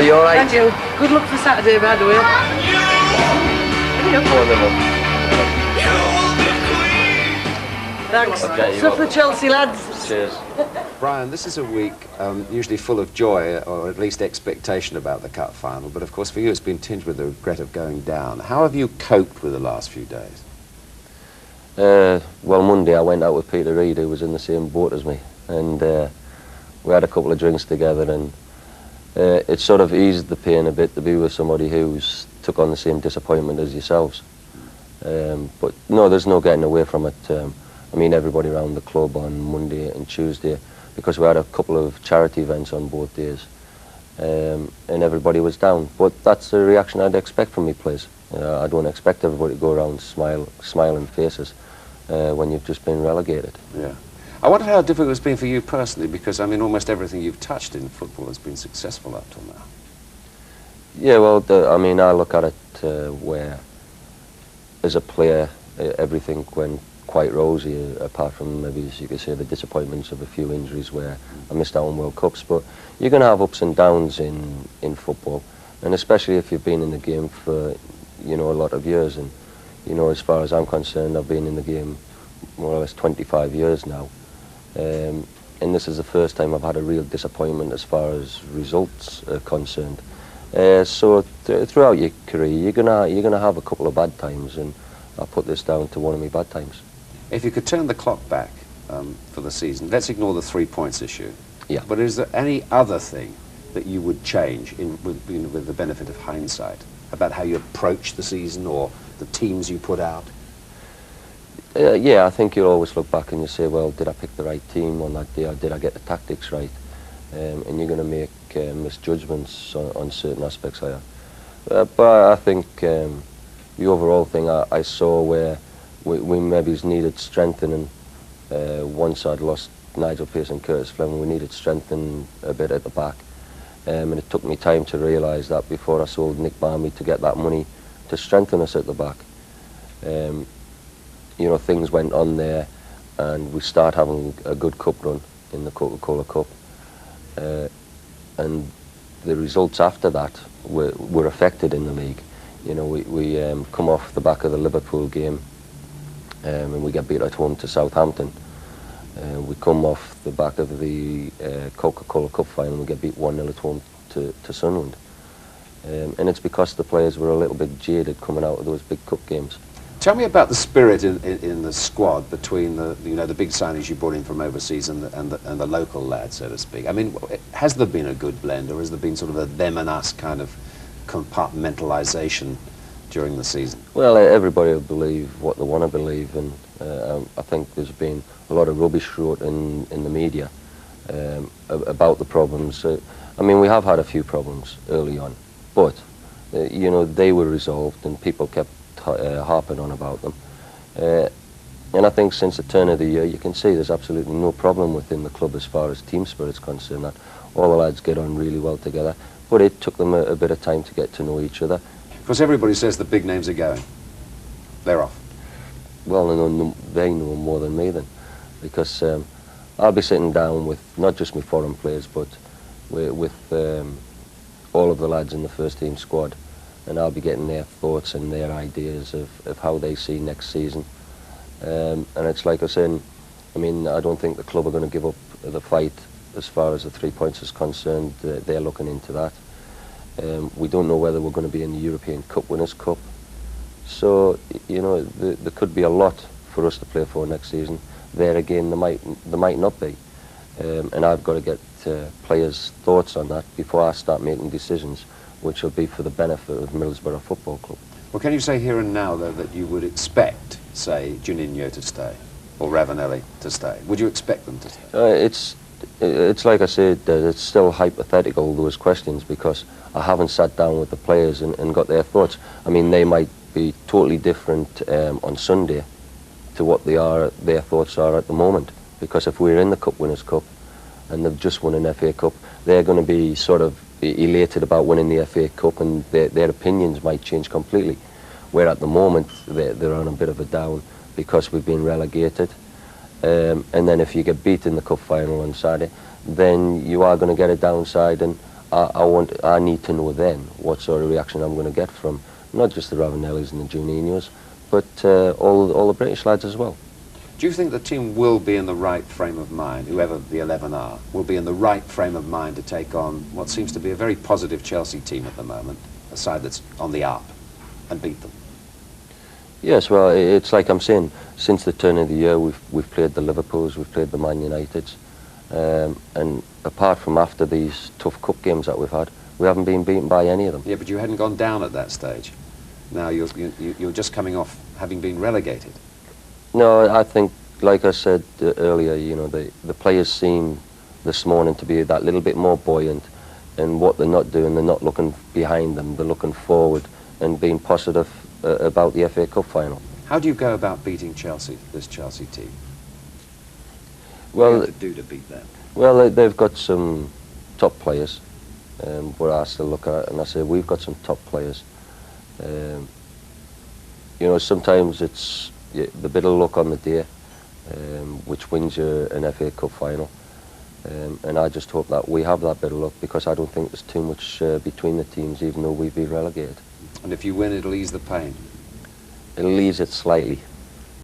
you all right? Thank you. Good luck for Saturday, by the way. Thanks. Okay, Stuff for Chelsea, lads. Cheers. Brian, this is a week usually full of joy, or at least expectation about the cup final, but of course for you it's been tinged with the regret of going down. How have you coped with the last few days? Well, Monday I went out with Peter Reid, who was in the same boat as me, and we had a couple of drinks together, and it sort of eased the pain a bit to be with somebody who's took on the same disappointment as yourselves. But no, there's no getting away from it. I mean, everybody around the club on Monday and Tuesday, because we had a couple of charity events on both days, and everybody was down. But that's the reaction I'd expect from me players. I don't expect everybody to go around smiling faces when you've just been relegated. Yeah. I wonder how difficult it's been for you personally, because I mean, almost everything you've touched in football has been successful up till now. Yeah, well, I mean, I look at it where, as a player, everything went quite rosy, apart from maybe, as you could say, the disappointments of a few injuries where I missed out on World Cups. But you're going to have ups and downs in football, and especially if you've been in the game for, you know, a lot of years. And, you know, as far as I'm concerned, I've been in the game more or less 25 years now. And this is the first time I've had a real disappointment as far as results are concerned. So throughout your career, you're gonna have a couple of bad times, and I'll put this down to one of my bad times. If you could turn the clock back for the season, let's ignore the 3 points issue. Yeah. But is there any other thing that you would change with the benefit of hindsight about how you approach the season or the teams you put out? Yeah, I think you'll always look back and you say, well, did I pick the right team on that day, or did I get the tactics right? And you're going to make misjudgments on certain aspects of it. But I think the overall thing I saw where we maybe needed strengthening. Once I'd lost Nigel Pearce and Curtis Fleming, we needed strengthening a bit at the back. And it took me time to realise that before I sold Nick Barmby to get that money to strengthen us at the back. You know, things went on there, and we start having a good cup run in the Coca-Cola Cup. And the results after that were affected in the league. You know, we come off the back of the Liverpool game, and we get beat at home to Southampton. We come off the back of the Coca-Cola Cup final, and we get beat 1-0 at home to Sunderland. And it's because the players were a little bit jaded coming out of those big cup games. Tell me about the spirit in the squad between the big signings you brought in from overseas and the local lads, so to speak. I mean, has there been a good blend, or has there been sort of a them and us kind of compartmentalisation during the season? Well, everybody will believe what they want to believe, and I think there's been a lot of rubbish wrote in the media about the problems. I mean, we have had a few problems early on, but you know, they were resolved, and people kept harping on about them. And I think since the turn of the year, you can see there's absolutely no problem within the club as far as team spirit's concerned. That all the lads get on really well together, but it took them a bit of time to get to know each other. Because everybody says the big names are going. They're off. Well, they know more than me then, because I'll be sitting down with not just my foreign players, but with all of the lads in the first team squad, and I'll be getting their thoughts and their ideas of how they see next season. And it's like I said, I mean, I don't think the club are going to give up the fight as far as the 3 points is concerned. They're looking into that. We don't know whether we're going to be in the European Cup Winners' Cup. So, you know, there could be a lot for us to play for next season. There again, there might not be. And I've got to get players' thoughts on that before I start making decisions, which will be for the benefit of Middlesbrough Football Club. Well, can you say here and now, though, that you would expect, say, Juninho to stay, or Ravanelli to stay? Would you expect them to stay? It's like I said, it's still hypothetical, those questions, because I haven't sat down with the players and got their thoughts. I mean, they might be totally different on Sunday to what their thoughts are at the moment. Because if we're in the Cup Winners' Cup and they've just won an FA Cup, they're going to be sort of elated about winning the FA Cup, and their opinions might change completely. Where at the moment they're on a bit of a down because we've been relegated. And then if you get beat in the cup final on Saturday, then you are going to get a downside, and I need to know then what sort of reaction I'm going to get from not just the Ravanellis and the Juninhos, but all the British lads as well. Do you think the team will be in the right frame of mind, whoever the 11 are, will be in the right frame of mind to take on what seems to be a very positive Chelsea team at the moment, a side that's on the up, and beat them? Yes, well, it's like I'm saying, since the turn of the year we've played the Liverpools, we've played the Man Uniteds, and apart from after these tough cup games that we've had, we haven't been beaten by any of them. Yeah, but you hadn't gone down at that stage. Now you're just coming off having been relegated. No, I think, like I said earlier, you know, the players seem this morning to be that little bit more buoyant, and what they're not doing, they're not looking behind them, they're looking forward and being positive about the FA Cup final. How do you go about beating Chelsea, this Chelsea team? Well, What do you have to do to beat them? well, they've got some top players, where I still look at it and I say we've got some top players. You know, sometimes it's the bit of luck on the day, which wins you an FA Cup final. And I just hope that we have that bit of luck, because I don't think there's too much between the teams, even though we've been relegated. And if you win, it'll ease the pain. It'll ease it slightly.